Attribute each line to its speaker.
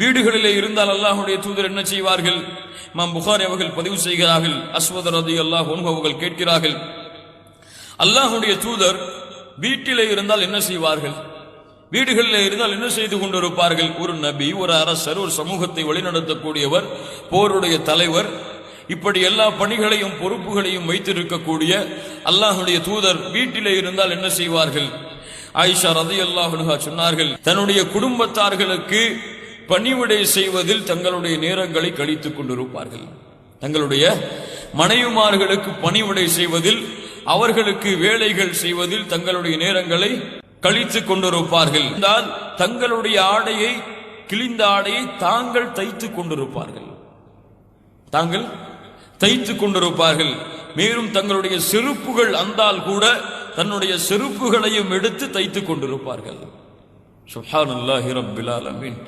Speaker 1: வீடுகளிலே இருந்தால் அல்லாஹ்வுடைய தூதர் என்ன செய்வார்கள்? இமாம் புகாரி அவர்கள் பதிவு செய்கிறார்கள். அஸ்வத் ரலியல்லாஹு அன்ஹு அவர்கள் கேட்கிறார்கள், அல்லாஹ்வுடைய தூதர் வீட்டிலே இருந்தால் என்ன செய்வார்கள்? வீடுகளிலே இருந்தால் என்ன செய்து கொண்டிருப்பார்கள்? ஒரு நபி, ஒரு அரசர், ஒரு சமூகத்தை வழிநடத்தக்கூடியவர், போருடைய தலைவர், இப்படி எல்லா பணிகளையும் பொறுப்புகளையும் வைத்திருக்கக்கூடிய அல்லாஹ்வுடைய தூதர் வீட்டிலே இருந்தால் என்ன செய்வார்கள்? ஆயிஷா ரலியல்லாஹு அன்ஹா சொன்னார்கள், தன்னுடைய குடும்பத்தார்களுக்கு பணிவிடை செய்வதில் தங்களுடைய நேரங்களை கழித்துக் கொண்டிருப்பார்கள். தங்களுடைய மனைவிமார்களுக்கு பணிவிடை செய்வதில், அவர்களுக்கு வேலைகள் செய்வதில் தங்களுடைய நேரங்களை கழித்துக் கொண்டிருப்பார்கள். தங்களுடைய ஆடையை, கிழிந்த ஆடையை தாங்கள் தைத்துக் கொண்டிருப்பார்கள். தாங்கள் தைத்துக் கொண்டிருப்பார்கள். மேலும் தங்களுடைய செருப்புகள் அந்தால் கூட தன்னுடைய செருப்புகளையும் எடுத்து தைத்துக் கொண்டிருப்பார்கள். சுப்ஹானல்லாஹி ரப்பில் ஆலமீன்.